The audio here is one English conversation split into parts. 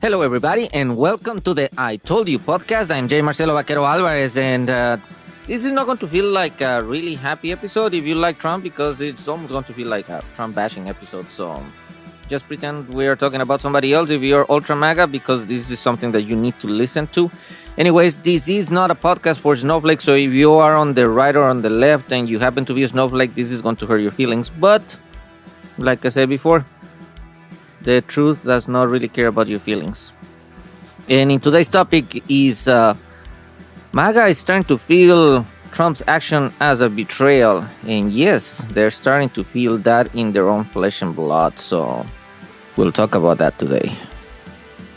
Hello, everybody, and welcome to the I Told You podcast. I'm J. Marcelo Vaquero Alvarez, and this is not going to feel like a really happy episode if you like Trump, because it's almost going to feel like a Trump bashing episode. So just pretend we are talking about somebody else if you're ultra MAGA, because this is something that you need to listen to. Anyways, this is not a podcast for snowflakes, so if you are on the right or on the left and you happen to be a snowflake, this is going to hurt your feelings. But like I said before, the truth does not really care about your feelings. And in today's topic is MAGA is starting to feel Trump's action as a betrayal. And yes, they're starting to feel that in their own flesh and blood. So we'll talk about that today.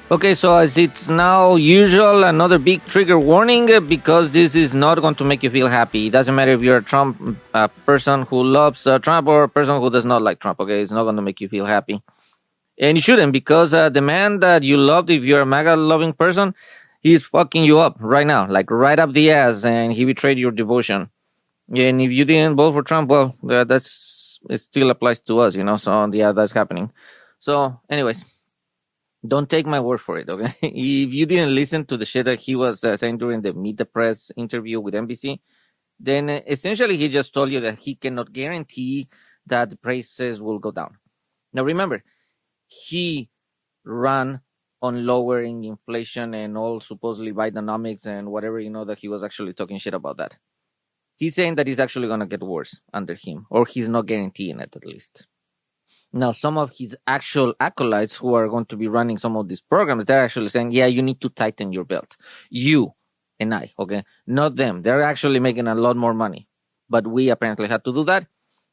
Okay, so as it's now usual, another big trigger warning, because this is not going to make you feel happy. It doesn't matter if you're a Trump person who loves Trump or a person who does not like Trump. Okay, it's not going to make you feel happy. And you shouldn't, because the man that you loved, if you're a MAGA loving person, he's fucking you up right now, like right up the ass, and he betrayed your devotion. And if you didn't vote for Trump, well, it still applies to us, So yeah, that's happening. So, anyways, don't take my word for it, okay? If you didn't listen to the shit that he was saying during the Meet the Press interview with NBC, then essentially he just told you that he cannot guarantee that the prices will go down. Now, remember, he ran on lowering inflation and all supposedly Bidenomics and whatever, that he was actually talking shit about that. He's saying that it's actually going to get worse under him, or he's not guaranteeing it at least. Now, some of his actual acolytes who are going to be running some of these programs, they're actually saying, yeah, you need to tighten your belt. You and I, okay? Not them. They're actually making a lot more money. But we apparently had to do that.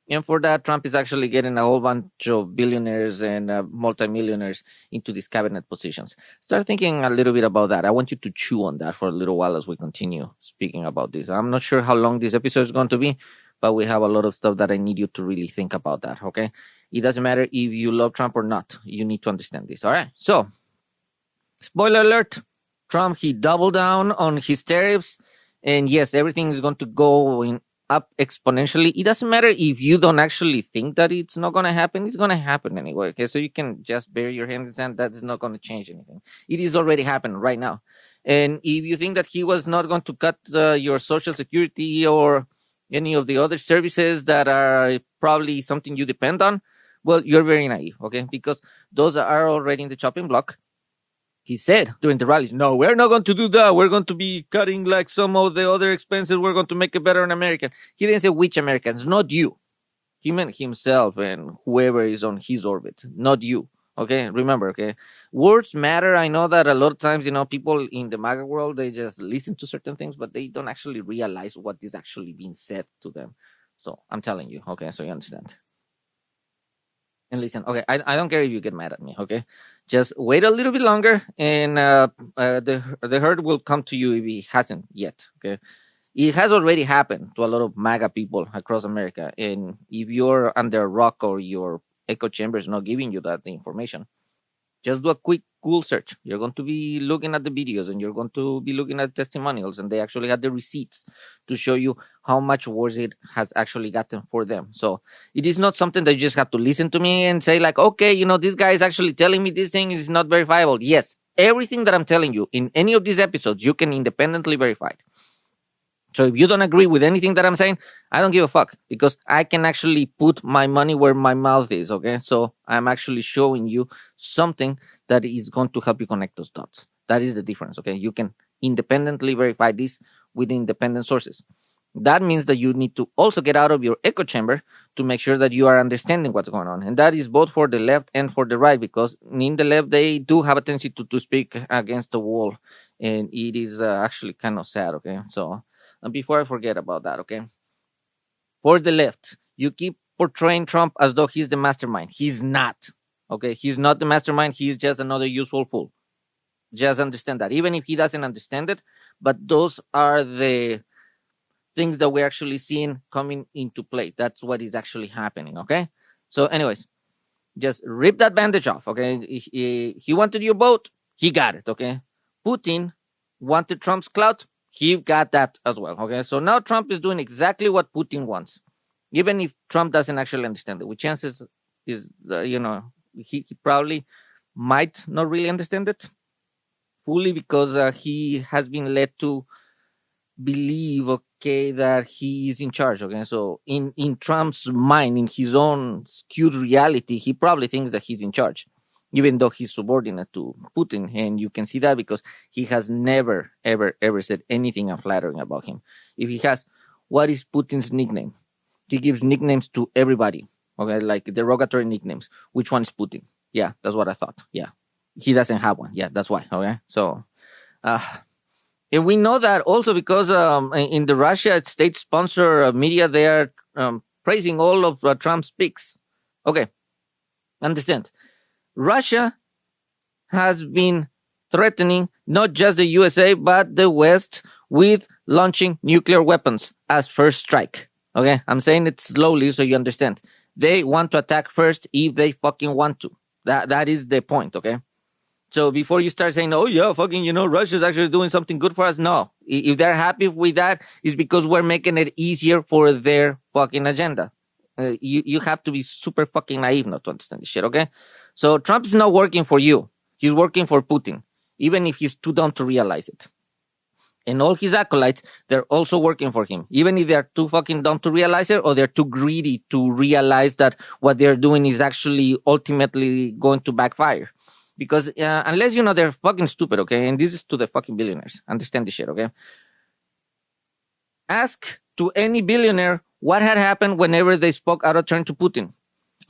And for that, Trump is actually getting a whole bunch of billionaires and multimillionaires into these cabinet positions. Start thinking a little bit about that. I want you to chew on that for a little while as we continue speaking about this. I'm not sure how long this episode is going to be, but we have a lot of stuff that I need you to really think about that, okay? It doesn't matter if you love Trump or not. You need to understand this, all right? So, spoiler alert, Trump, he doubled down on his tariffs. And yes, everything is going to go up exponentially. It doesn't matter if you don't actually think that it's not going to happen. It's going to happen anyway. Okay, so you can just bury your hand in the sand. That's not going to change anything. It is already happening right now. And if you think that he was not going to cut your social security or any of the other services that are probably something you depend on, well, you're very naive, okay? Because those are already in the chopping block. He said during the rallies, no, we're not going to do that. We're going to be cutting like some of the other expenses. We're going to make it better in American. He didn't say which Americans, not you. He meant himself and whoever is on his orbit, not you. Okay, remember, okay? Words matter. I know that a lot of times, people in the MAGA world, they just listen to certain things, but they don't actually realize what is actually being said to them. So I'm telling you, okay, so you understand. And listen, okay, I don't care if you get mad at me, okay? Just wait a little bit longer, and the hurt will come to you if it hasn't yet, okay? It has already happened to a lot of MAGA people across America, and if you're under a rock or your echo chamber is not giving you that information, just do a quick Google search. You're going to be looking at the videos, and you're going to be looking at testimonials, and they actually have the receipts to show you how much worse it has actually gotten for them. So it is not something that you just have to listen to me and say like, okay, this guy is actually telling me this thing is not verifiable. Yes, everything that I'm telling you in any of these episodes, you can independently verify it. So if you don't agree with anything that I'm saying, I don't give a fuck, because I can actually put my money where my mouth is, okay? So I'm actually showing you something that is going to help you connect those dots. That is the difference, okay? You can independently verify this with independent sources. That means that you need to also get out of your echo chamber to make sure that you are understanding what's going on. And that is both for the left and for the right, because in the left, they do have a tendency to speak against the wall. And it is actually kind of sad, okay? So... And before I forget about that, okay? For the left, you keep portraying Trump as though he's the mastermind. He's not, okay? He's not the mastermind. He's just another useful fool. Just understand that. Even if he doesn't understand it, but those are the things that we're actually seeing coming into play. That's what is actually happening, okay? So anyways, just rip that bandage off, okay? He wanted your vote. He got it, okay? Putin wanted Trump's clout. He got that as well, okay? So now Trump is doing exactly what Putin wants, even if Trump doesn't actually understand it. With chances is, he probably might not really understand it. fully because he has been led to believe, okay, that he is in charge. Okay, so in Trump's mind, in his own skewed reality, he probably thinks that he's in charge, even though he's subordinate to Putin. And you can see that because he has never, ever, ever said anything unflattering about him. If he has, what is Putin's nickname? He gives nicknames to everybody. Okay, like derogatory nicknames. Which one is Putin? Yeah, that's what I thought. Yeah, he doesn't have one. Yeah, that's why. Okay, so uh, and we know that also because in the Russia state sponsor media, they are praising all of Trump's picks. Okay, understand. Russia has been threatening not just the USA, but the West with launching nuclear weapons as first strike. Okay, I'm saying it slowly so you understand. They want to attack first if they fucking want to. That is the point, okay? So before you start saying, oh, yeah, fucking, Russia's actually doing something good for us. No, if they're happy with that, it's because we're making it easier for their fucking agenda. You have to be super fucking naive not to understand this shit, okay? So Trump is not working for you. He's working for Putin, even if he's too dumb to realize it. And all his acolytes, they're also working for him, even if they're too fucking dumb to realize it or they're too greedy to realize that what they're doing is actually ultimately going to backfire. Because unless they're fucking stupid, okay? And this is to the fucking billionaires. Understand this shit, okay? Ask to any billionaire what had happened whenever they spoke out of turn to Putin.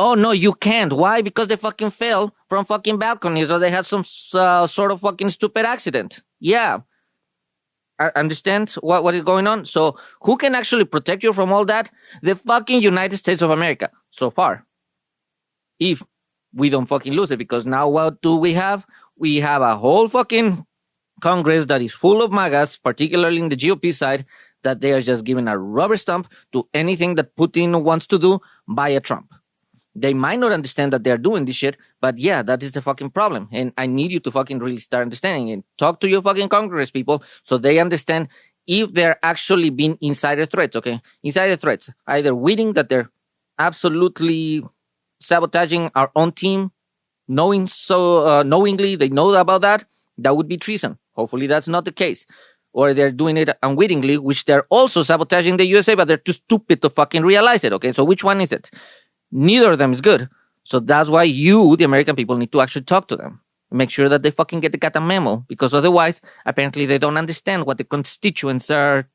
Oh, no, you can't. Why? Because they fucking fell from fucking balconies or they had some sort of fucking stupid accident. Yeah. Understand what is going on? So who can actually protect you from all that? The fucking United States of America, so far. If we don't fucking lose it, because now what do we have? We have a whole fucking Congress that is full of MAGAs, particularly in the GOP side, that they are just giving a rubber stamp to anything that Putin wants to do by a Trump. They might not understand that they're doing this shit, but yeah, that is the fucking problem. And I need you to fucking really start understanding it. Talk to your fucking Congress people so they understand if they're actually being insider threats, okay? Insider threats, either witting that they're absolutely sabotaging our own team, knowingly they know about that would be treason. Hopefully that's not the case. Or they're doing it unwittingly, which they're also sabotaging the USA, but they're too stupid to fucking realize it, okay? So which one is it? Neither of them is good. So that's why you, the American people, need to actually talk to them. Make sure that they fucking get a memo, because otherwise, apparently they don't understand what the constituents are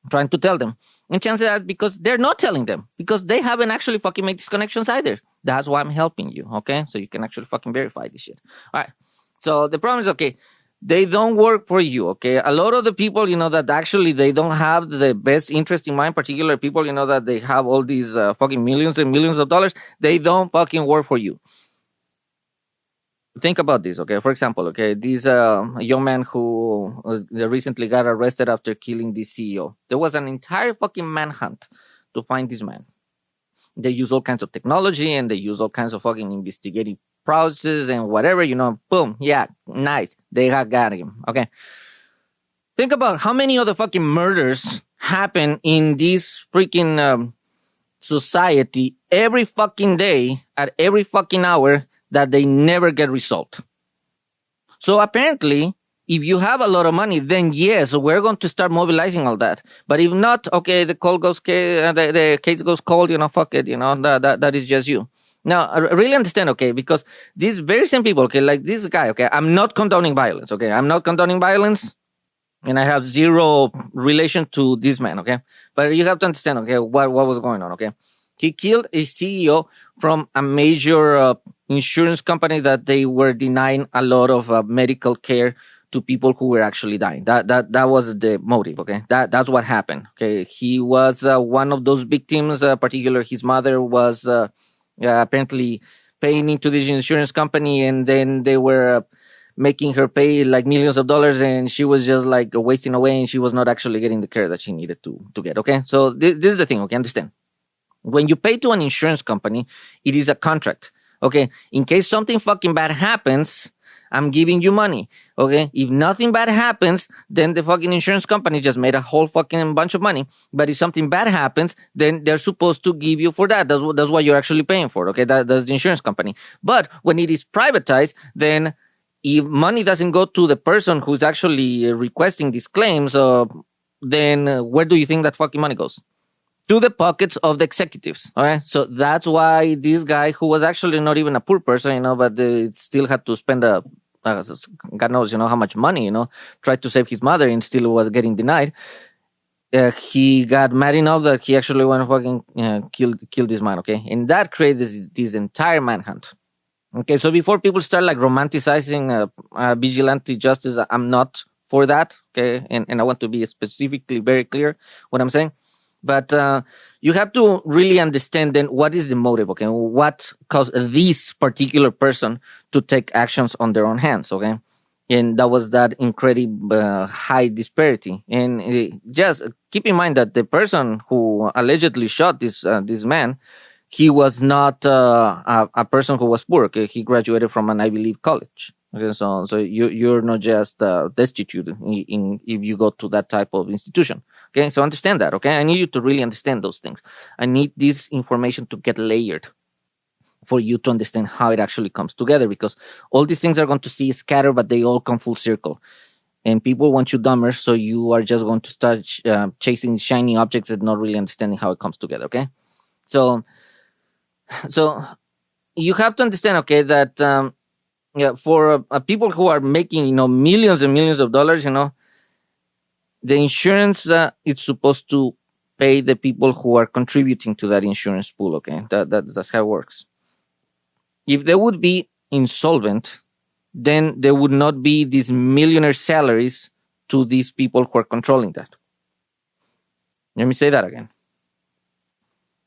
trying to tell them. And chances are because they're not telling them, because they haven't actually fucking made these connections either. That's why I'm helping you, okay? So you can actually fucking verify this shit. All right. So the problem is, okay, they don't work for you, okay? A lot of the people, that actually they don't have the best interest in mind, particular people, that they have all these fucking millions and millions of dollars, they don't fucking work for you. Think about this, okay? For example, okay, this young man who recently got arrested after killing the CEO. There was an entire fucking manhunt to find this man. They use all kinds of technology and they use all kinds of fucking investigative process and whatever, boom, yeah, nice. They have got him, okay? Think about how many other fucking murders happen in this freaking society every fucking day at every fucking hour that they never get resolved. So apparently, if you have a lot of money, then yes, we're going to start mobilizing all that. But if not, okay, the case goes cold, fuck it, that is just you. Now, I really understand, okay, because these very same people, okay, like this guy, okay, I'm not condoning violence, okay? I'm not condoning violence, and I have zero relation to this man, okay? But you have to understand, okay, what was going on, okay? He killed a CEO from a major insurance company that they were denying a lot of medical care to people who were actually dying. That was the motive, okay? That's what happened, okay? He was one of those victims, particularly his mother was... apparently paying into this insurance company, and then they were making her pay like millions of dollars, and she was just like wasting away, and she was not actually getting the care that she needed to get, okay? So this is the thing, okay? Understand. When you pay to an insurance company, it is a contract, okay? In case something fucking bad happens, I'm giving you money, okay? If nothing bad happens, then the fucking insurance company just made a whole fucking bunch of money. But if something bad happens, then they're supposed to give you for that. That's what you're actually paying for, okay? That's the insurance company. But when it is privatized, then if money doesn't go to the person who's actually requesting these claims, then where do you think that fucking money goes? To the pockets of the executives. All right. So that's why this guy, who was actually not even a poor person, but still had to spend God knows, how much money, tried to save his mother and still was getting denied. He got mad enough that he actually went fucking killed this man. Okay. And that created this entire manhunt. Okay. So before people start like romanticizing vigilante justice, I'm not for that. Okay. And I want to be specifically very clear what I'm saying. But you have to really understand then what is the motive, okay? What caused this particular person to take actions on their own hands, okay? And that was that incredible high disparity. And just keep in mind that the person who allegedly shot this man, he was not a person who was poor. Okay? He graduated from an Ivy League college. Okay, so you're not just destitute if you go to that type of institution. Okay, so understand that. Okay, I need you to really understand those things. I need this information to get layered for you to understand how it actually comes together, because all these things are going to see scattered, but they all come full circle. And people want you dumber, so you are just going to start chasing shiny objects and not really understanding how it comes together. Okay, so you have to understand, okay, that. For people who are making, millions and millions of dollars, the insurance it's supposed to pay the people who are contributing to that insurance pool. Okay, that's how it works. If they would be insolvent, then there would not be these millionaire salaries to these people who are controlling that. Let me say that again.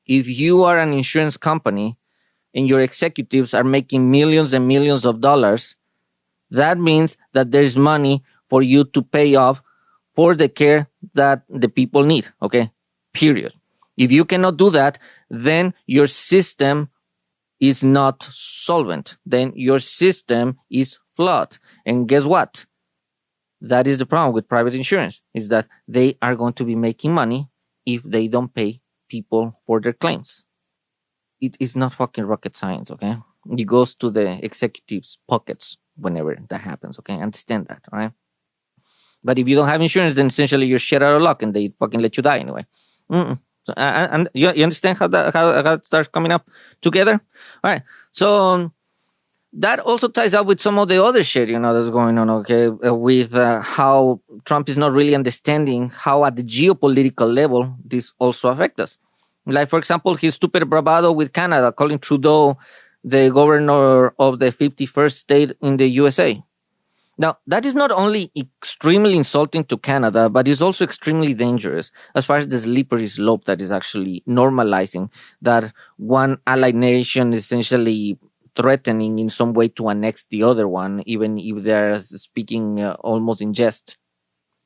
If you are an insurance company and your executives are making millions and millions of dollars, that means that there's money for you to pay off for the care that the people need, okay? Period. If you cannot do that, then your system is not solvent. Then your system is flawed. And guess what? That is the problem with private insurance, is that they are going to be making money if they don't pay people for their claims. It is not fucking rocket science, okay? It goes to the executives' pockets whenever that happens, okay? Understand that, all right? But if you don't have insurance, then essentially you're shit out of luck and they fucking let you die anyway. So, and you understand how it starts coming up together? All right. So that also ties up with some of the other shit, that's going on, okay? With how Trump is not really understanding how at the geopolitical level this also affects us. Like, for example, his stupid bravado with Canada, calling Trudeau the governor of the 51st state in the USA. Now, that is not only extremely insulting to Canada, but it's also extremely dangerous as far as the slippery slope that is actually normalizing that one allied nation is essentially threatening in some way to annex the other one, even if they're speaking almost in jest.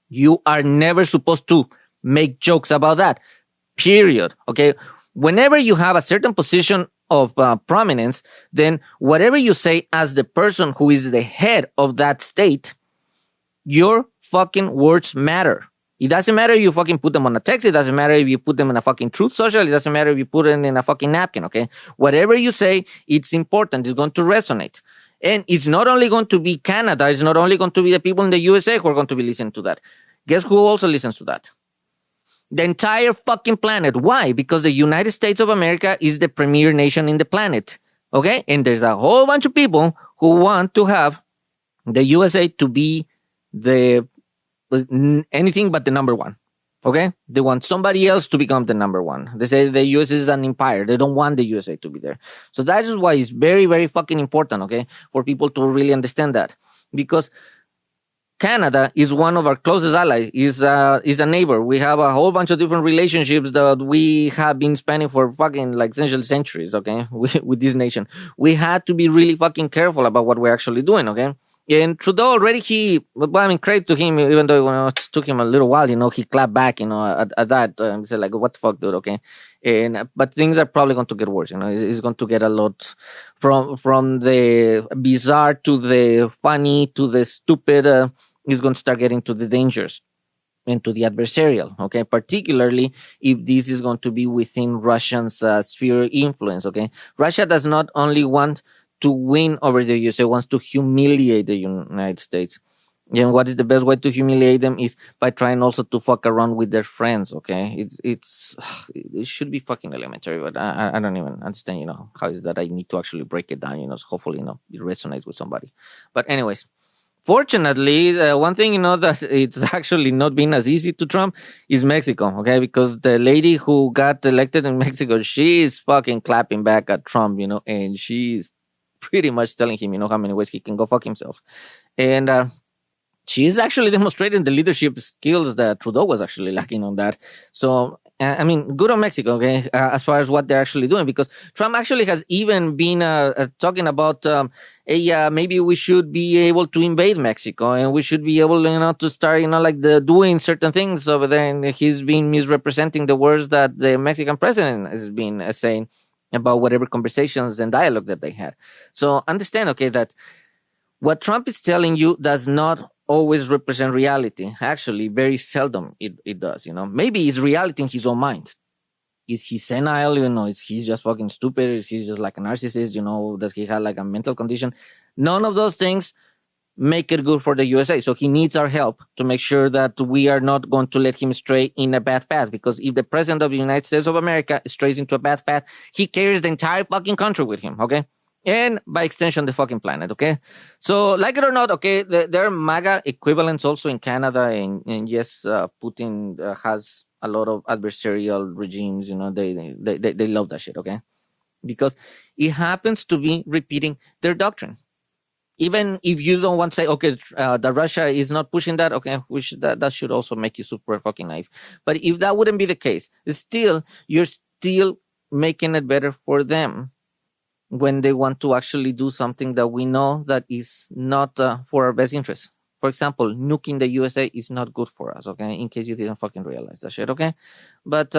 You are never supposed to make jokes about that. Period. Okay. Whenever you have a certain position of prominence, then whatever you say as the person who is the head of that state, your fucking words matter. It doesn't matter if you fucking put them on a text. It doesn't matter if you put them in a fucking Truth Social. It doesn't matter if you put it in a fucking napkin. Okay. Whatever you say, it's important. It's going to resonate. And it's not only going to be Canada. It's not only going to be the people in the USA who are going to be listening to that. Guess who also listens to that? The entire fucking planet. Why? Because the United States of America is the premier nation in the planet. Okay? And there's a whole bunch of people who want to have the USA to be anything but the number one. Okay? They want somebody else to become the number one. They say the USA is an empire. They don't want the USA to be there. So that is why it's very, very fucking important, okay, for people to really understand that. Because Canada is one of our closest allies, is a neighbor. We have a whole bunch of different relationships that we have been spanning for fucking like essential centuries, okay, with this nation. We had to be really fucking careful about what we're actually doing, okay? And Trudeau already, credit to him, even though it took him a little while, he clapped back, at that. He said, like, what the fuck, dude, okay? But things are probably going to get worse, It's going to get a lot from the bizarre to the funny to the stupid. Is going to start getting to the dangers and to the adversarial, okay? Particularly if this is going to be within Russian's sphere of influence, okay? Russia does not only want to win over the USA, wants to humiliate the United States. And what is the best way to humiliate them is by trying also to fuck around with their friends. Okay, it should be fucking elementary, but I don't even understand. How is that? I need to actually break it down. So hopefully, it resonates with somebody. But anyways, fortunately, one thing that it's actually not been as easy to Trump is Mexico. Okay, because the lady who got elected in Mexico, she is fucking clapping back at Trump. And she's pretty much telling him, how many ways he can go fuck himself, and. She is actually demonstrating the leadership skills that Trudeau was actually lacking on that. So, I mean, good on Mexico, okay, as far as what they're actually doing, because Trump actually has even been talking about, maybe we should be able to invade Mexico and we should be able, to start, doing certain things over there. And he's been misrepresenting the words that the Mexican president has been saying about whatever conversations and dialogue that they had. So understand, okay, that what Trump is telling you does not always represent reality. Actually, very seldom it does, Maybe it's reality in his own mind. Is he senile, Is he just fucking stupid? Is he just like a narcissist, Does he have like a mental condition? None of those things make it good for the USA. So he needs our help to make sure that we are not going to let him stray in a bad path. Because if the president of the United States of America strays into a bad path, he carries the entire fucking country with him, okay? And by extension, the fucking planet, okay? So, like it or not, okay, there are MAGA equivalents also in Canada. And yes, Putin has a lot of adversarial regimes, they love that shit, okay? Because it happens to be repeating their doctrine. Even if you don't want to say, okay, that Russia is not pushing that, okay, that should also make you super fucking naive. But if that wouldn't be the case, you're still making it better for them when they want to actually do something that we know that is not for our best interest. For example, nuking the USA is not good for us, okay? In case you didn't fucking realize that shit, okay? But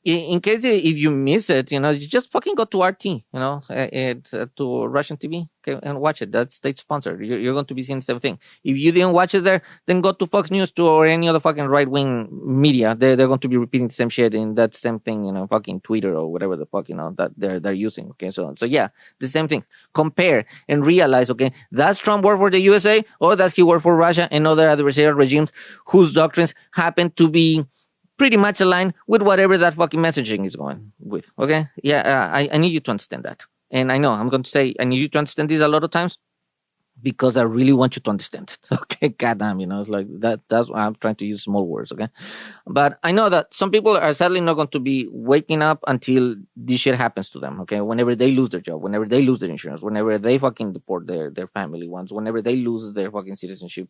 in case if you miss it, you just fucking go to RT, to Russian TV, okay, and watch it. That's state sponsored. You're going to be seeing the same thing. If you didn't watch it there, then go to Fox News or any other fucking right wing media. They're going to be repeating the same shit in that same thing, fucking Twitter or whatever the fuck, that they're using. Okay, so yeah, the same things. Compare and realize, okay, does Trump work for the USA or does he work for Russia and other adversarial regimes whose doctrines happen to be pretty much aligned with whatever that fucking messaging is going with, okay? Yeah, I need you to understand that. And I know I'm going to say I need you to understand this a lot of times because I really want you to understand it, okay? Goddamn, it's like that's why I'm trying to use small words, okay? But I know that some people are sadly not going to be waking up until this shit happens to them, okay? Whenever they lose their job, whenever they lose their insurance, whenever they fucking deport their family ones, whenever they lose their fucking citizenship,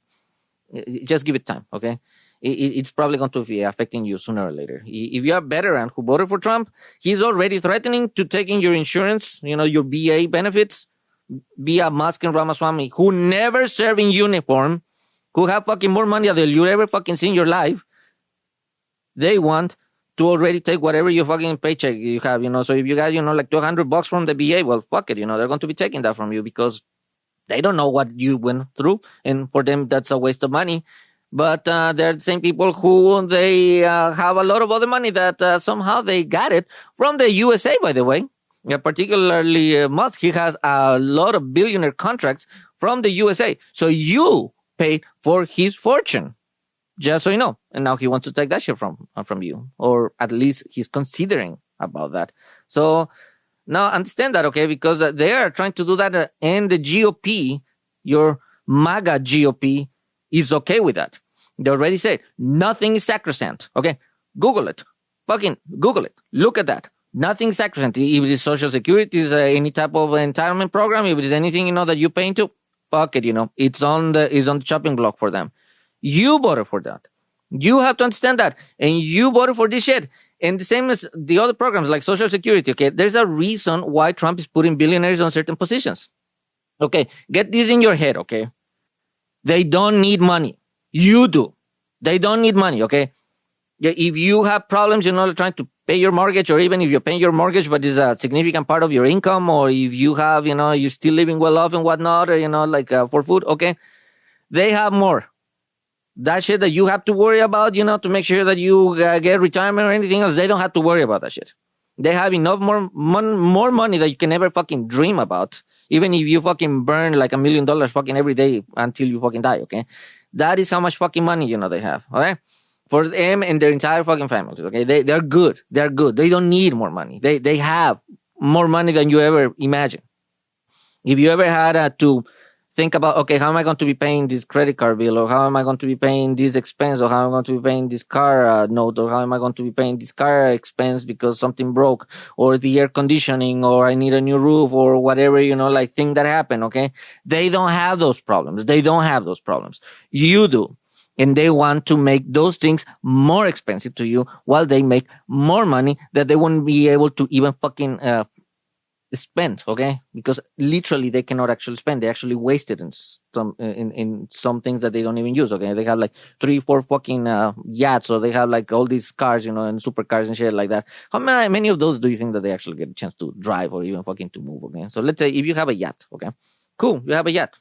just give it time, okay? It's probably going to be affecting you sooner or later. If you're a veteran who voted for Trump, he's already threatening to taking your insurance, your BA benefits, via Musk and Ramaswamy, who never serve in uniform, who have fucking more money than you ever fucking see in your life. They want to already take whatever your fucking paycheck you have, So if you got, like $200 from the BA, well, fuck it, they're going to be taking that from you because they don't know what you went through. And for them, that's a waste of money. But they're the same people who they have a lot of other money that somehow they got it from the USA, by the way. Yeah, particularly Musk, he has a lot of billionaire contracts from the USA. So you pay for his fortune, just so you know. And now he wants to take that shit from you, or at least he's considering about that. So now understand that, okay? Because they are trying to do that, and the GOP, your MAGA GOP, is okay with that. They already said nothing is sacrosanct. Okay, Google it. Fucking Google it. Look at that. Nothing is sacrosanct. If it is Social Security, is any type of entitlement program, if it is anything that you pay into, fuck it. It's on the chopping block for them. You voted for that. You have to understand that, and you voted for this shit. And the same as the other programs like Social Security. Okay, there's a reason why Trump is putting billionaires on certain positions. Okay, get this in your head. Okay, they don't need money. You do. They don't need money, okay? If you have problems, trying to pay your mortgage, or even if you're paying your mortgage, but it's a significant part of your income, or if you have, you're still living well off and whatnot, or, for food, okay? They have more. That shit that you have to worry about, to make sure that you get retirement or anything else, they don't have to worry about that shit. They have enough more money that you can never fucking dream about. Even if you fucking burn like $1 million fucking every day until you fucking die, okay? That is how much fucking money, they have, okay? For them and their entire fucking families, okay? They're good. They're good. They don't need more money. They have more money than you ever imagine. If you ever had to think about, okay, how am I going to be paying this credit card bill, or how am I going to be paying this expense, or how am I going to be paying this car note, or how am I going to be paying this car expense because something broke, or the air conditioning, or I need a new roof, or whatever, like thing that happened, okay? They don't have those problems. They don't have those problems. You do. And they want to make those things more expensive to you while they make more money that they won't be able to even fucking spend, okay? Because literally they cannot actually spend. They actually waste it in some things that they don't even use, okay? They have like 3-4 fucking yachts, or they have like all these cars, and supercars and shit like that. How many of those do you think that they actually get a chance to drive or even fucking to move, okay? So let's say if you have a yacht, okay? Cool, you have a yacht.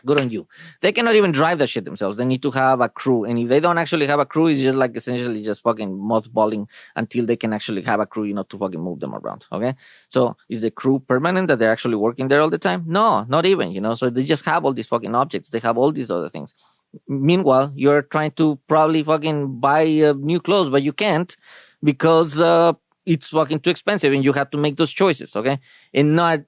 Good on you. They cannot even drive that shit themselves. They need to have a crew. And if they don't actually have a crew, it's just like essentially just fucking mothballing until they can actually have a crew, to fucking move them around. Okay. So is the crew permanent that they're actually working there all the time? No, not even, So they just have all these fucking objects. They have all these other things. Meanwhile, you're trying to probably fucking buy new clothes, but you can't because it's fucking too expensive and you have to make those choices. Okay. And not,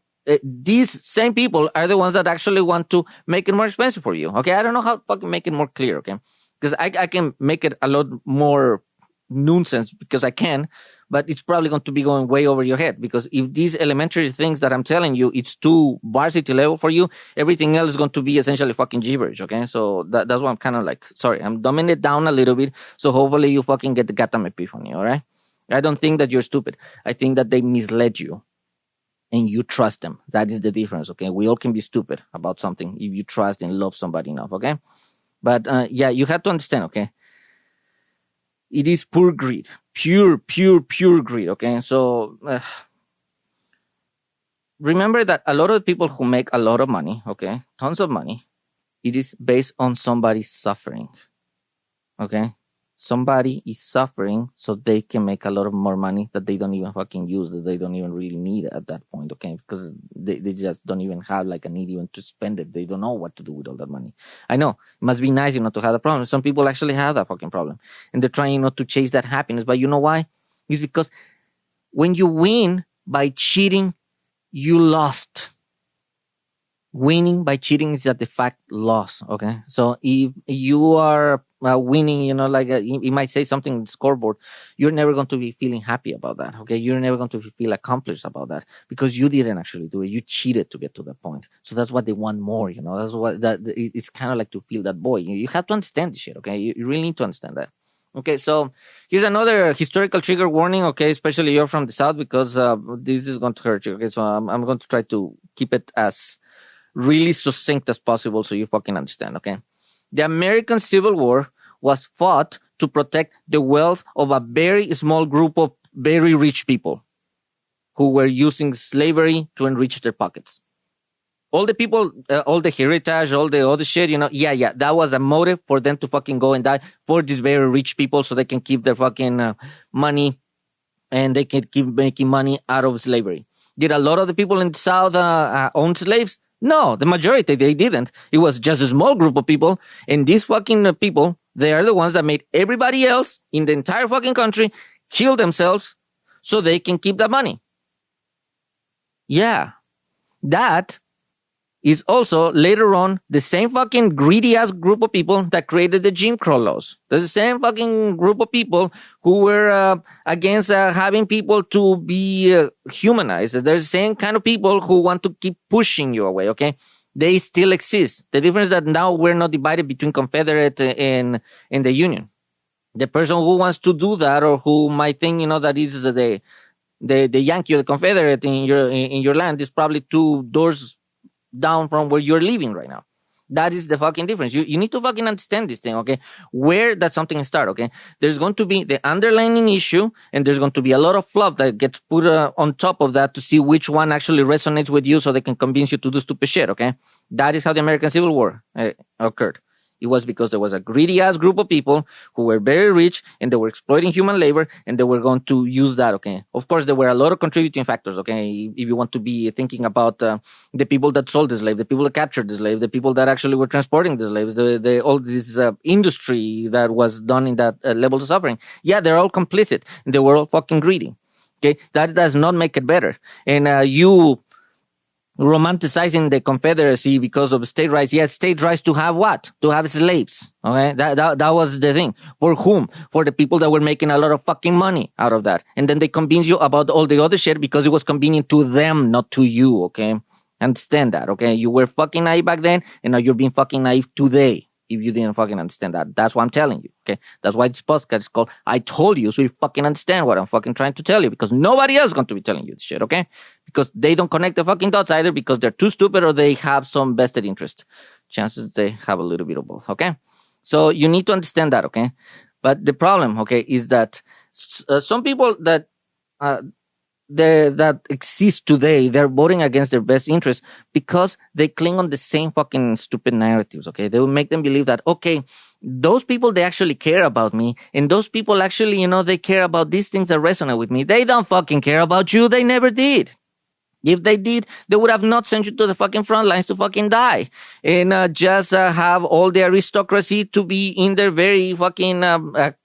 these same people are the ones that actually want to make it more expensive for you. Okay, I don't know how to fucking make it more clear. Okay, because I can make it a lot more nonsense because I can, but it's probably going to be going way over your head. Because if these elementary things that I'm telling you, it's too varsity level for you, everything else is going to be essentially fucking gibberish. Okay, so that's why I'm kind of like, sorry, I'm dumbing it down a little bit. So hopefully you fucking get the goddamn epiphany. All right, I don't think that you're stupid. I think that they misled you. And you trust them. That is the difference, okay? We all can be stupid about something if you trust and love somebody enough, okay? But yeah, you have to understand, okay? It is pure greed. Pure greed, okay? So remember that a lot of people who make a lot of money, okay? Tons of money, it is based on somebody's suffering, okay? Somebody is suffering so they can make a lot of more money that they don't even fucking use, that they don't even really need at that point, okay? Because they just don't even have like a need even to spend it. They don't know what to do with all that money. I know, it must be nice, to have a problem. Some people actually have that fucking problem. And they're trying not to chase that happiness. But you know why? It's because when you win by cheating, you lost. Winning by cheating is a de facto loss, okay? So if you are winning, you might say something on the scoreboard, you're never going to be feeling happy about that, okay? You're never going to feel accomplished about that because you didn't actually do it. You cheated to get to that point. So that's what they want more, That's what it's kind of like to feel that void. You have to understand this shit, okay? You really need to understand that. Okay, so here's another historical trigger warning, okay? Especially you're from the South because this is going to hurt you, okay? So I'm going to try to keep it as really succinct as possible so you fucking understand, okay? The American Civil War was fought to protect the wealth of a very small group of very rich people who were using slavery to enrich their pockets. All the people, all the heritage, all the other shit, yeah, that was a motive for them to fucking go and die for these very rich people so they can keep their fucking money and they can keep making money out of slavery. Did a lot of the people in the South own slaves? No, the majority, they didn't. It was just a small group of people. And these fucking people, they are the ones that made everybody else in the entire fucking country kill themselves so they can keep that money. Yeah. That is also later on the same fucking greedy ass group of people that created the Jim Crow laws. There's the same fucking group of people who were against having people to be humanized. There's the same kind of people who want to keep pushing you away, okay? They still exist. The difference is that now we're not divided between Confederate and the Union. The person who wants to do that or who might think, that is the Yankee or the Confederate in your land is probably 2 doors down from where you're living right now. That is the fucking difference. You need to fucking understand this thing, okay? Where that something start, okay? There's going to be the underlying issue, and there's going to be a lot of fluff that gets put on top of that to see which one actually resonates with you so they can convince you to do stupid shit, okay? That is how the American Civil War occurred. It was because there was a greedy ass group of people who were very rich and they were exploiting human labor and they were going to use that. Okay. Of course, there were a lot of contributing factors. Okay. If you want to be thinking about the people that sold the slave, the people that captured the slave, the people that actually were transporting the slaves, all this industry that was done in that level of suffering. Yeah, they're all complicit and they were all fucking greedy. Okay. That does not make it better. And you romanticizing the Confederacy because of state rights. Yes, state rights to have what? To have slaves. Okay, that was the thing. For whom? For the people that were making a lot of fucking money out of that. And then they convince you about all the other shit because it was convenient to them, not to you. Okay, understand that. Okay, you were fucking naive back then, and now you're being fucking naive today. If you didn't fucking understand that, that's what I'm telling you. Okay, that's why this podcast is called "I Told You," so you fucking understand what I'm fucking trying to tell you. Because nobody else is going to be telling you this shit. Okay, because they don't connect the fucking dots either because they're too stupid or they have some vested interest. Chances they have a little bit of both. Okay, so you need to understand that. Okay, but the problem, okay, is that some people that that exist today, they're voting against their best interest because they cling on the same fucking stupid narratives. Okay, they will make them believe that, okay, those people, they actually care about me, and those people actually, they care about these things that resonate with me. They don't fucking care about you. They never did. If they did, they would have not sent you to the fucking front lines to fucking die and just have all the aristocracy to be in their very fucking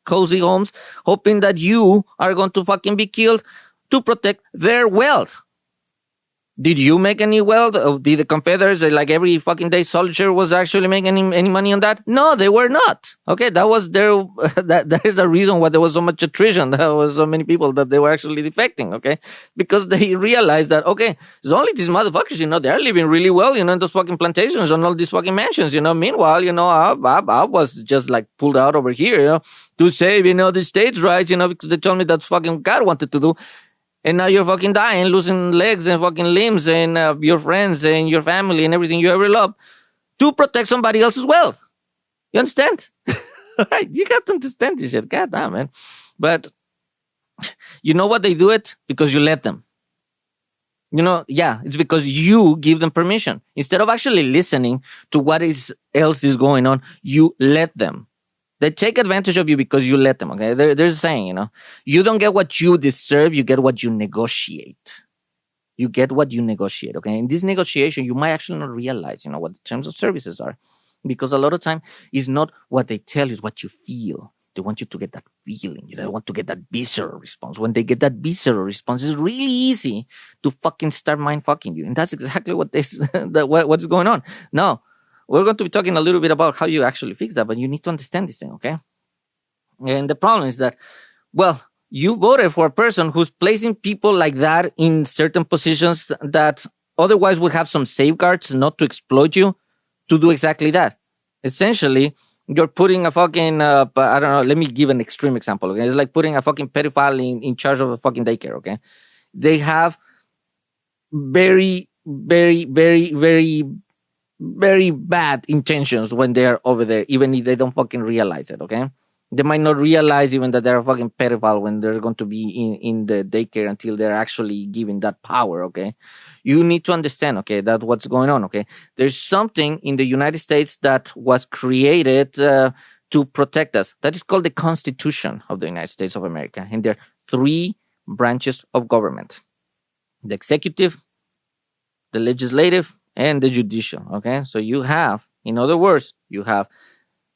cozy homes, hoping that you are going to fucking be killed to protect their wealth. Did you make any wealth? Did the Confederates, like every fucking day, soldier was actually making any money on that? No, they were not. Okay, that was their. There is a reason why there was so much attrition. There was so many people that they were actually defecting. Okay, because they realized that there's only these motherfuckers. They're living really well. In those fucking plantations and all these fucking mansions. Meanwhile, I was just like pulled out over here, to save the states' rights. Because they told me that's fucking God wanted to do. And now you're fucking dying, losing legs and fucking limbs and your friends and your family and everything you ever loved to protect somebody else's wealth. You understand? Right? You got to understand this shit. God damn, man. But you know what they do it? Because you let them. It's because you give them permission. Instead of actually listening to what else is going on, you let them. They take advantage of you because you let them, okay? There's a saying, you don't get what you deserve, you get what you negotiate. You get what you negotiate, okay? In this negotiation, you might actually not realize, what the terms of services are. Because a lot of time, it's not what they tell you, it's what you feel. They want you to get that feeling. They want to get that visceral response. When they get that visceral response, it's really easy to fucking start mind fucking you. And that's exactly what's going on. Now, we're going to be talking a little bit about how you actually fix that, but you need to understand this thing, okay? And the problem is that, you voted for a person who's placing people like that in certain positions that otherwise would have some safeguards not to exploit you to do exactly that. Essentially, you're putting a fucking, I don't know, let me give an extreme example, okay? It's like putting a fucking pedophile in charge of a fucking daycare, okay? They have very, very, very, very, very bad intentions when they're over there, even if they don't fucking realize it, okay? They might not realize even that they're a fucking pedophile when they're going to be in the daycare until they're actually given that power, okay? You need to understand, okay, that what's going on, okay? There's something in the United States that was created to protect us. That is called the Constitution of the United States of America. And there are 3 branches of government. The executive, the legislative, and the judicial, okay? So you have, in other words, you have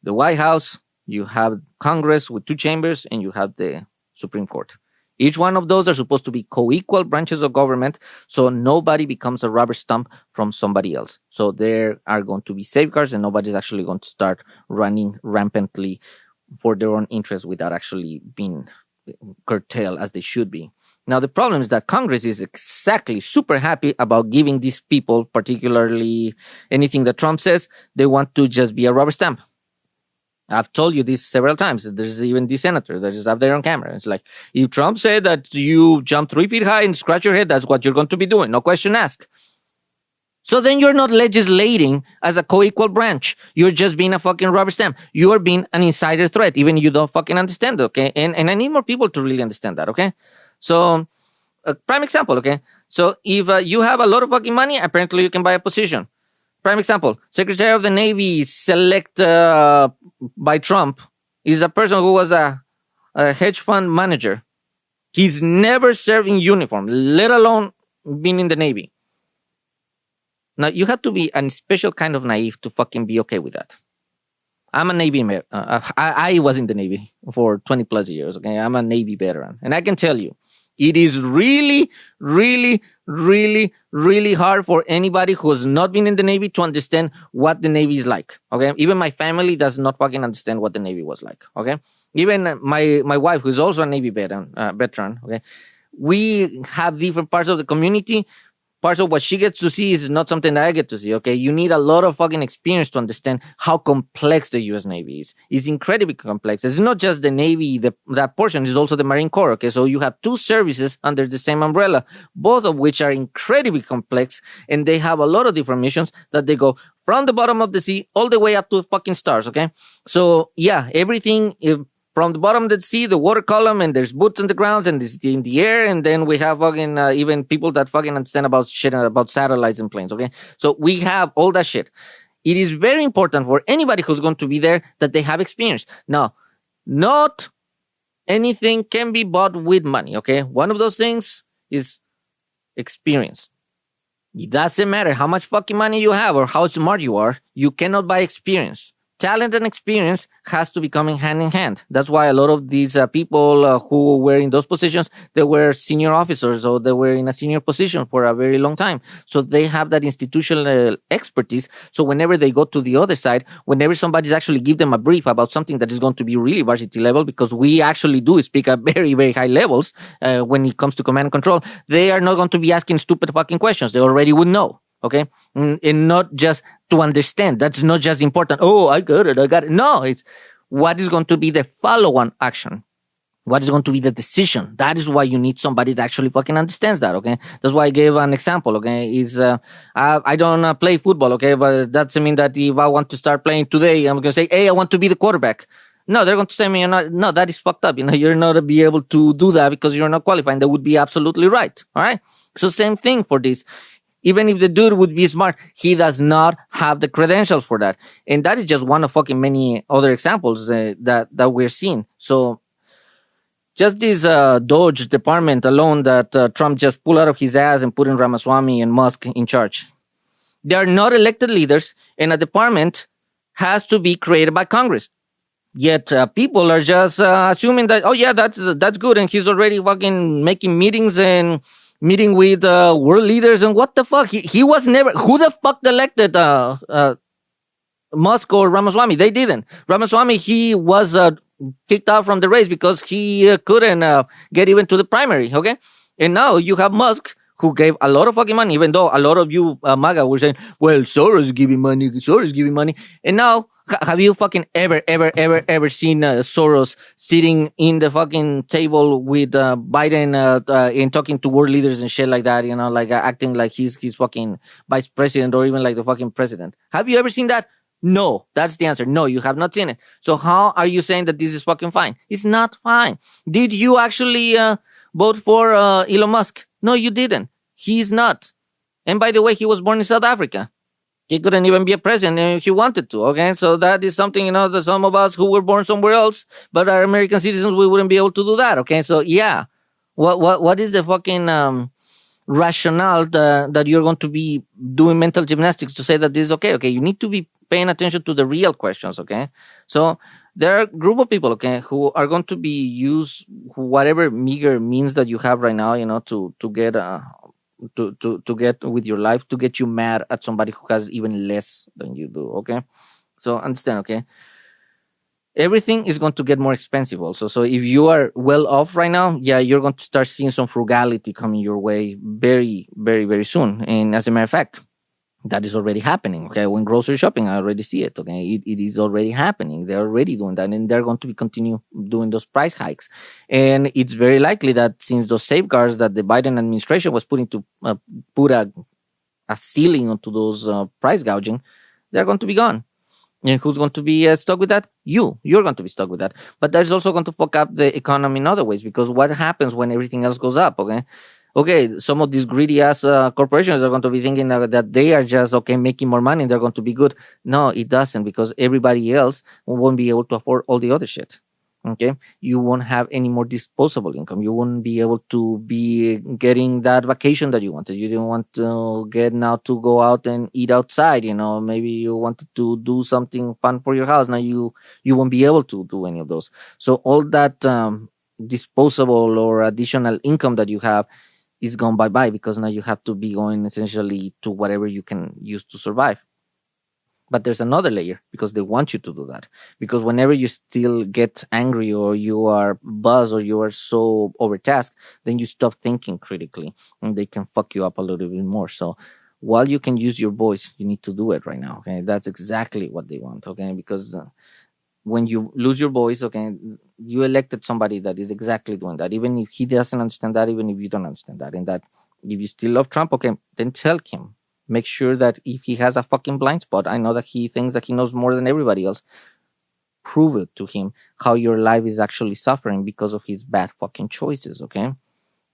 the White House, you have Congress with 2 chambers, and you have the Supreme Court. Each one of those are supposed to be co-equal branches of government, so nobody becomes a rubber stamp from somebody else. So there are going to be safeguards, and nobody's actually going to start running rampantly for their own interests without actually being curtailed as they should be. Now, the problem is that Congress is exactly super happy about giving these people, particularly anything that Trump says, they want to just be a rubber stamp. I've told you this several times. There's even this senator that is up there on camera. It's like, if Trump said that you jump 3 feet high and scratch your head, that's what you're going to be doing. No question asked. So then you're not legislating as a co-equal branch. You're just being a fucking rubber stamp. You are being an insider threat, even you don't fucking understand it, okay? And I need more people to really understand that, okay? So, a prime example, okay? So, if you have a lot of fucking money, apparently you can buy a position. Prime example, Secretary of the Navy select by Trump is a person who was a hedge fund manager. He's never served in uniform, let alone been in the Navy. Now, you have to be a special kind of naive to fucking be okay with that. I'm a Navy. I was in the Navy for 20 plus years. Okay, I'm a Navy veteran, and I can tell you, it is really, really, really, really hard for anybody who has not been in the Navy to understand what the Navy is like. Okay, even my family does not fucking understand what the Navy was like. Okay, even my wife, who's also a Navy veteran. Okay, we have different parts of the community. Parts of what she gets to see is not something that I get to see. Okay, you need a lot of fucking experience to understand how complex the U.S. Navy is. It's incredibly complex. It's not just the Navy, that portion is also the Marine Corps. Okay, so you have two services under the same umbrella, both of which are incredibly complex, and they have a lot of different missions that they go from the bottom of the sea all the way up to fucking stars. Okay, so yeah, everything. From the bottom of the sea, the water column, and there's boots on the ground, and there's in the air, and then we have fucking even people that fucking understand about shit about satellites and planes. Okay, so we have all that shit. It is very important for anybody who's going to be there that they have experience. Now, not anything can be bought with money. Okay, one of those things is experience. It doesn't matter how much fucking money you have or how smart you are. You cannot buy experience. Talent and experience has to be coming hand in hand. That's why a lot of these people who were in those positions, they were senior officers or they were in a senior position for a very long time. So they have that institutional expertise. So whenever they go to the other side, whenever somebody's actually give them a brief about something that is going to be really varsity level, because we actually do speak at very, very high levels when it comes to command and control, they are not going to be asking stupid fucking questions. They already would know. Okay, and not just to understand. That's not just important. Oh, I got it. No, it's what is going to be the follow-on action. What is going to be the decision? That is why you need somebody that actually fucking understands that. Okay, that's why I gave an example. Okay, is I don't play football. Okay, but that doesn't mean that if I want to start playing today, I'm going to say, hey, I want to be the quarterback. No, they're going to say me, no, that is fucked up. You're not to be able to do that because you're not qualified. That would be absolutely right. All right. So same thing for this. Even if the dude would be smart, he does not have the credentials for that. And that is just one of fucking many other examples that we're seeing. So just this Doge department alone that Trump just pulled out of his ass and put in Ramaswamy and Musk in charge. They are not elected leaders, and a department has to be created by Congress. Yet people are just assuming that, oh yeah, that's good, and he's already fucking making meetings and meeting with world leaders, and what the fuck? He was never. Who the fuck elected Musk or Ramaswamy? They didn't. Ramaswamy, he was kicked out from the race because he couldn't get even to the primary. Okay, and now you have Musk, who gave a lot of fucking money, even though a lot of you MAGA were saying, well, Soros is giving money, and now. Have you fucking ever seen Soros sitting in the fucking table with Biden and talking to world leaders and shit like that, like acting like he's fucking vice president or even like the fucking president? Have you ever seen that? No, that's the answer. No, you have not seen it. So how are you saying that this is fucking fine? It's not fine. Did you actually vote for Elon Musk? No, you didn't. He's not. And by the way, he was born in South Africa. He couldn't even be a president if he wanted to, okay? So that is something, that some of us who were born somewhere else, but are American citizens, we wouldn't be able to do that, okay? So, yeah. What is the fucking rationale that you're going to be doing mental gymnastics to say that this is okay? Okay, you need to be paying attention to the real questions, okay? So there are a group of people, okay, who are going to be use whatever meager means that you have right now, to get... to get with your life, to get you mad at somebody who has even less than you do, okay? So understand, okay? Everything is going to get more expensive also. So if you are well off right now, yeah, you're going to start seeing some frugality coming your way very, very, very soon. And as a matter of fact, that is already happening, okay? When grocery shopping, I already see it, okay? It is already happening. They're already doing that, and they're going to continue doing those price hikes. And it's very likely that since those safeguards that the Biden administration was putting to put a ceiling onto those price gouging, they're going to be gone. And who's going to be stuck with that? You're going to be stuck with that. But that's also going to fuck up the economy in other ways, because what happens when everything else goes up, okay? okay, some of these greedy ass corporations are going to be thinking that they are just okay making more money. They're going to be good. No, it doesn't, because everybody else won't be able to afford all the other shit. Okay, you won't have any more disposable income. You won't be able to be getting that vacation that you wanted. You didn't want to get now to go out and eat outside. Maybe you wanted to do something fun for your house. Now you won't be able to do any of those. So all that disposable or additional income that you have is gone bye bye, because now you have to be going essentially to whatever you can use to survive. But there's another layer, because they want you to do that. Because whenever you still get angry, or you are buzzed, or you are so overtasked, then you stop thinking critically, and they can fuck you up a little bit more. So while you can use your voice, you need to do it right now. Okay, that's exactly what they want. Okay, because when you lose your voice, okay, you elected somebody that is exactly doing that, even if he doesn't understand that, even if you don't understand that. And that, if you still love Trump, okay, then tell him. Make sure that if he has a fucking blind spot, I know that he thinks that he knows more than everybody else, prove it to him how your life is actually suffering because of his bad fucking choices. Okay,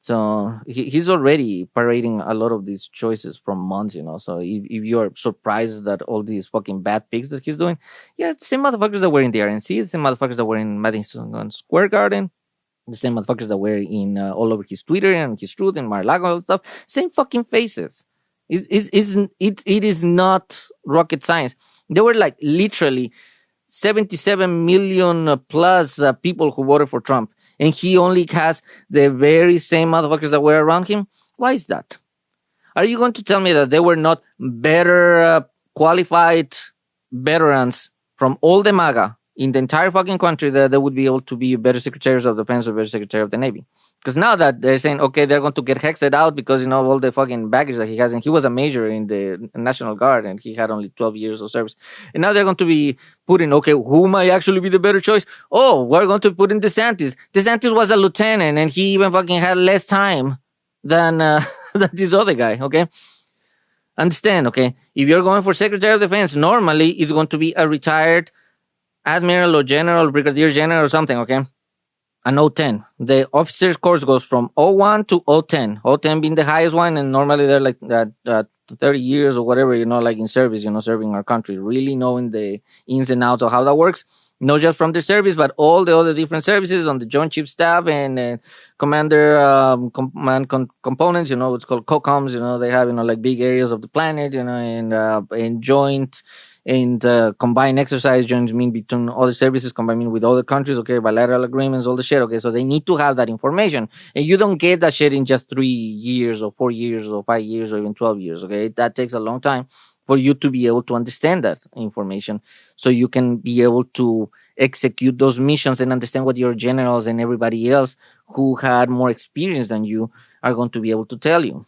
so he's already parading a lot of these choices from months. So if you're surprised that all these fucking bad picks that he's doing, yeah, it's the same motherfuckers that were in the RNC, the same motherfuckers that were in Madison Square Garden, the same motherfuckers that were in all over his Twitter and his Truth and Mar-a-Lago and stuff. Same fucking faces. It is not rocket science. There were like literally 77 million plus people who voted for Trump, and he only has the very same motherfuckers that were around him. Why is that? Are you going to tell me that they were not better qualified veterans from all the MAGA in the entire fucking country, that they would be able to be better secretaries of defense or better secretary of the Navy? Because now that they're saying, okay, they're going to get hexed out because, all the fucking baggage that he has. And he was a major in the National Guard, and he had only 12 years of service. And now they're going to be putting, okay, who might actually be the better choice? Oh, we're going to put in DeSantis. DeSantis was a lieutenant, and he even fucking had less time than than this other guy. Okay, understand? Okay, if you're going for Secretary of Defense, normally it's going to be a retired admiral or general, brigadier general or something. Okay, an O10. The officers course goes from O1 to O10. O10 being the highest one, and normally they're like 30 years or whatever, like in service, serving our country, really knowing the ins and outs of how that works. Not just from the service, but all the other different services on the Joint Chief Staff and commander command components. It's called COCOMs. They have like big areas of the planet. And joint and combined exercise joints mean between other services, combined with other countries. Okay, bilateral agreements, all the shit. Okay, so they need to have that information, and you don't get that shit in just 3 years or 4 years or 5 years or even 12 years. Okay, that takes a long time for you to be able to understand that information, so you can be able to execute those missions and understand what your generals and everybody else who had more experience than you are going to be able to tell you.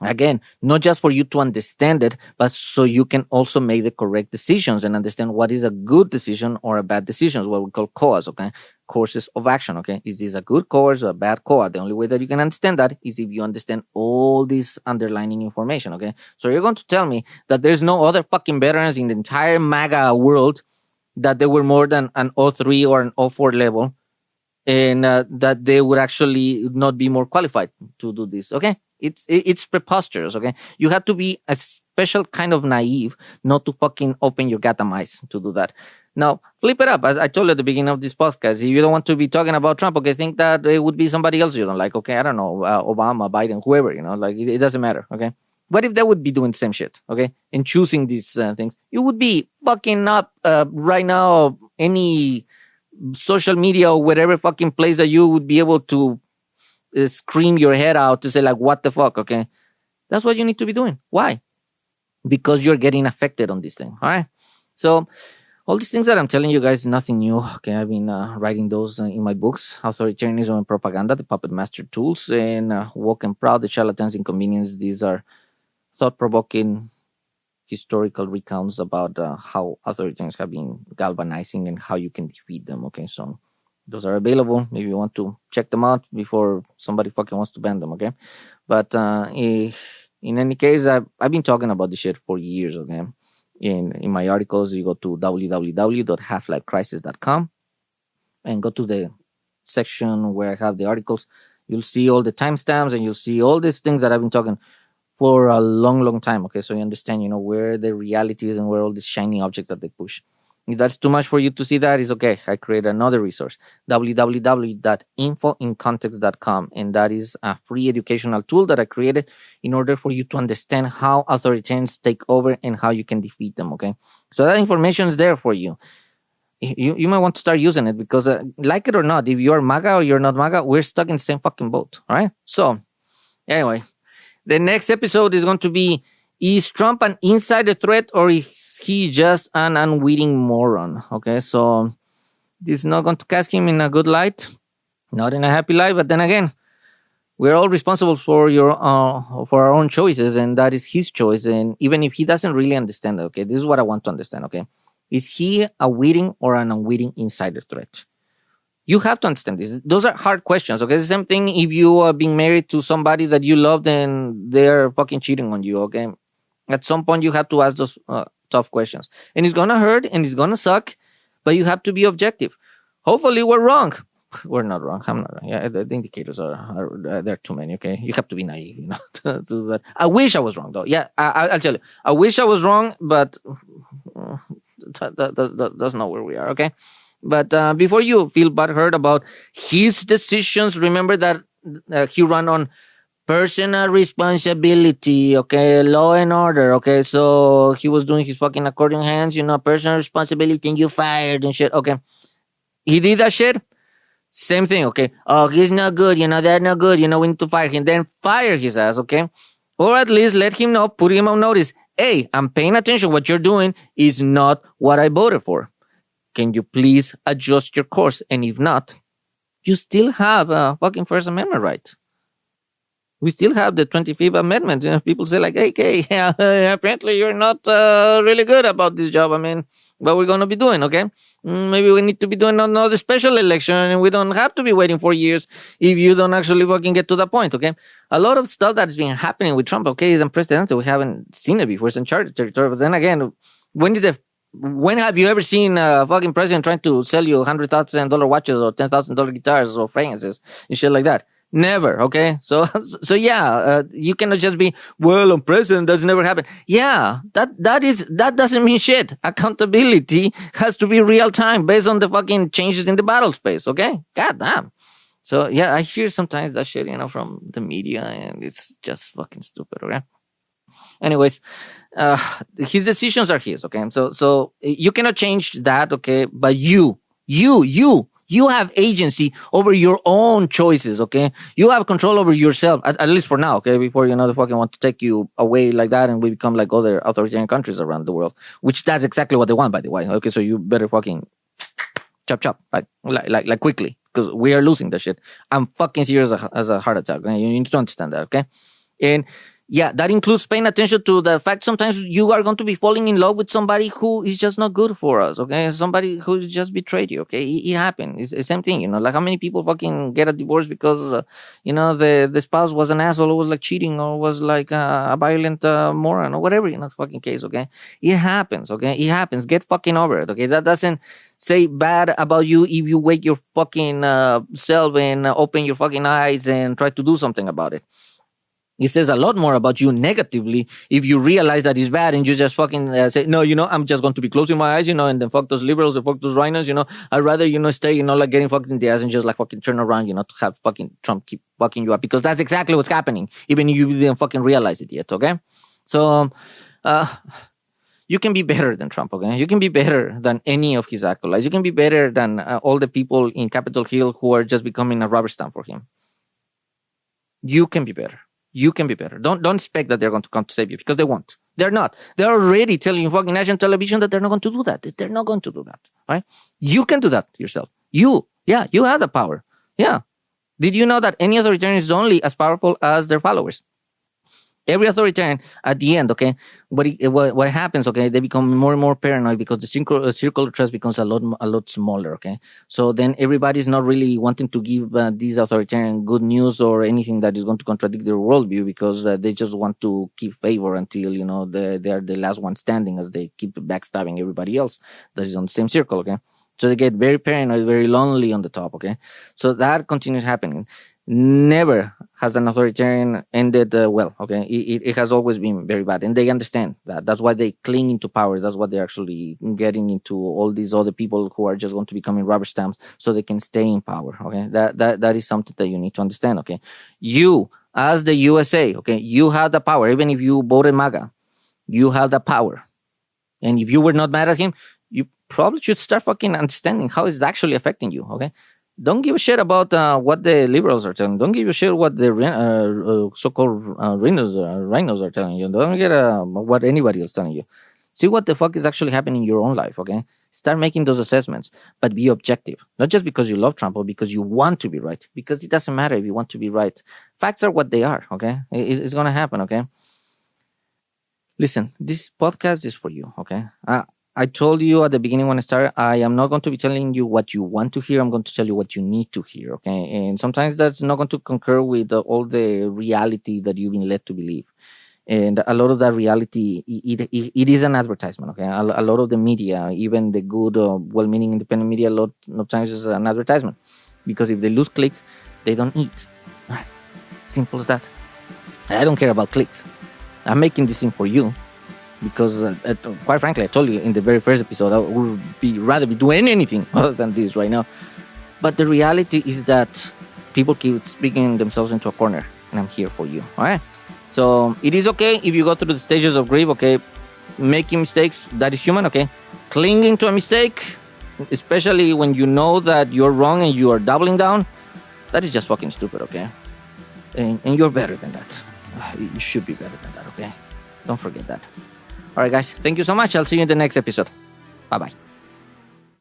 Again, not just for you to understand it, but so you can also make the correct decisions and understand what is a good decision or a bad decision, what we call COAs, okay? Courses of action, okay? Is this a good course or a bad COA? The only way that you can understand that is if you understand all this underlining information, okay? So you're going to tell me that there's no other fucking veterans in the entire MAGA world that they were more than an O3 or an O4 level, and that they would actually not be more qualified to do this, okay? It's preposterous, okay? You have to be a special kind of naive not to fucking open your goddamn eyes to do that. Now, flip it up. As I told you at the beginning of this podcast, if you don't want to be talking about Trump, okay, think that it would be somebody else you don't like, okay? I don't know, Obama, Biden, whoever, like it doesn't matter, okay? What if they would be doing the same shit, okay? And choosing these things? You would be fucking up right now any social media or whatever fucking place that you would be able to scream your head out to say like, what the fuck, okay? That's what you need to be doing. Why? Because you're getting affected on this thing, all right? So all these things that I'm telling you guys, nothing new, okay? I've been writing those in my books, Authoritarianism and Propaganda, the Puppet Master Tools, and Woke and Proud, the Charlatan's Inconvenience. These are thought-provoking historical recounts about how authoritarians have been galvanizing and how you can defeat them, okay? So those are available if you want to check them out before somebody fucking wants to ban them, okay? But in any case, I've been talking about this shit for years, okay? In my articles, you go to www.halflifecrisis.com and go to the section where I have the articles. You'll see all the timestamps and you'll see all these things that I've been talking for a long, long time. Okay, so you understand, where the reality is and where all these shiny objects that they push. If that's too much for you to see that, it's okay. I create another resource, www.infoincontext.com. And that is a free educational tool that I created in order for you to understand how authoritarians take over and how you can defeat them, okay? So that information is there for you. You might want to start using it because, like it or not, if you're MAGA or you're not MAGA, we're stuck in the same fucking boat, all right? So, anyway, the next episode is going to be, is Trump an insider threat or is he just an unwitting moron? Okay, so this is not going to cast him in a good light, not in a happy light, but then again, we're all responsible for for our own choices, and that is his choice. And even if he doesn't really understand that, okay, this is what I want to understand, okay? Is he a witting or an unwitting insider threat? You have to understand this. Those are hard questions, okay? It's the same thing if you are being married to somebody that you loved and they're fucking cheating on you, okay? At some point, you have to ask those tough questions. And it's going to hurt and it's going to suck, but you have to be objective. Hopefully, we're wrong. We're not wrong. I'm not wrong. Yeah, the indicators are there are too many, okay? You have to be naive, to do that. I wish I was wrong, though. Yeah, I'll tell you. I wish I was wrong, but that's not where we are, okay? But before you feel butthurt about his decisions, remember that he ran on personal responsibility, okay? Law and order, okay? So he was doing his fucking accordion hands, personal responsibility, and you fired and shit, okay? He did that shit. Same thing, okay? Oh, he's not good, they're not good, we need to fire him. Then fire his ass, okay? Or at least let him know, put him on notice. Hey, I'm paying attention. What you're doing is not what I voted for. Can you please adjust your course? And if not, you still have a fucking First Amendment right. We still have the 25th Amendment. People say like, hey, apparently you're not really good about this job. I mean, what we're going to be doing, okay? Maybe we need to be doing another special election and we don't have to be waiting for years if you don't actually fucking get to that point, okay? A lot of stuff that's been happening with Trump, okay, is unprecedented. We haven't seen it before. It's uncharted territory. But then again, when have you ever seen a fucking president trying to sell you $100,000 watches or $10,000 guitars or fragrances and shit like that? Never, okay? So yeah, you cannot just be, well, I'm president, that's never happened. Yeah, that doesn't mean shit. Accountability has to be real time based on the fucking changes in the battle space, okay? God damn. So yeah, I hear sometimes that shit, from the media, and it's just fucking stupid, okay? Anyways, his decisions are his, okay? So you cannot change that, okay? But you have agency over your own choices, okay? You have control over yourself, at least for now, okay? Before, they fucking want to take you away like that and we become like other authoritarian countries around the world, which that's exactly what they want, by the way, okay? So you better fucking chop, like quickly, because we are losing that shit. I'm fucking serious as a heart attack, okay? You need to understand that, okay? And yeah, that includes paying attention to the fact sometimes you are going to be falling in love with somebody who is just not good for us, okay? Somebody who just betrayed you, okay? It happened. It's the same thing, like how many people fucking get a divorce because, the spouse was an asshole or was like cheating or was like a violent moron or whatever, the fucking case, okay? It happens, okay? It happens. Get fucking over it, okay? That doesn't say bad about you if you wake your fucking self and open your fucking eyes and try to do something about it. It says a lot more about you negatively if you realize that it's bad and you just fucking say, no, I'm just going to be closing my eyes, and then fuck those liberals and fuck those rhinos, I'd rather, stay, like getting fucking in the ass and just like fucking turn around, to have fucking Trump keep fucking you up, because that's exactly what's happening, even if you didn't fucking realize it yet, okay? So, you can be better than Trump, okay? You can be better than any of his acolytes. You can be better than all the people in Capitol Hill who are just becoming a rubber stamp for him. You can be better. You can be better. Don't expect that they're going to come to save you, because they won't. They're not. They're already telling you fucking national television that they're not going to do that. They're not going to do that. Right? You can do that yourself. You have the power. Yeah. Did you know that any authoritarian is only as powerful as their followers? Every authoritarian, at the end, okay, what happens, okay, they become more and more paranoid because the circle of trust becomes a lot smaller, okay? So then everybody's not really wanting to give these authoritarian good news or anything that is going to contradict their worldview, because they just want to keep favor until, they are the last one standing, as they keep backstabbing everybody else that is on the same circle, okay? So they get very paranoid, very lonely on the top, okay? So that continues happening. never has an authoritarian ended well. Okay, it has always been very bad, and they understand that. That's why they cling into power. That's why they're actually getting into all these other people who are just going to becoming rubber stamps so they can stay in power. Okay, that is something that you need to understand. Okay, you as the USA, okay, you have the power. Even if you voted MAGA, you have the power, and if you were not mad at him, you probably should start fucking understanding how it's actually affecting you. Okay, don't give a shit about what the liberals are telling. Don't give a shit what the so-called rhinos are telling you. Don't get what anybody else telling you. See what the fuck is actually happening in your own life. Okay, start making those assessments, but be objective. Not just because you love Trump or because you want to be right. Because it doesn't matter if you want to be right. Facts are what they are. Okay, it's gonna happen. Okay. Listen, this podcast is for you. Okay. I told you at the beginning when I started, I am not going to be telling you what you want to hear. I'm going to tell you what you need to hear. Okay. And sometimes that's not going to concur with all the reality that you've been led to believe. And a lot of that reality, it is an advertisement. Okay. A lot of the media, even the good, well meaning independent media, a lot of times is an advertisement. Because if they lose clicks, they don't eat. All right. Simple as that. I don't care about clicks. I'm making this thing for you. Because quite frankly, I told you in the very first episode, I would rather be doing anything other than this right now. But the reality is that people keep speaking themselves into a corner, and I'm here for you. All right. So it is okay if you go through the stages of grief. Okay, making mistakes, that is human. Okay, clinging to a mistake, especially when you know that you're wrong and you are doubling down, that is just fucking stupid. Okay, and you're better than that. You should be better than that. Okay, don't forget that. All right, guys. Thank you so much. I'll see you in the next episode. Bye-bye.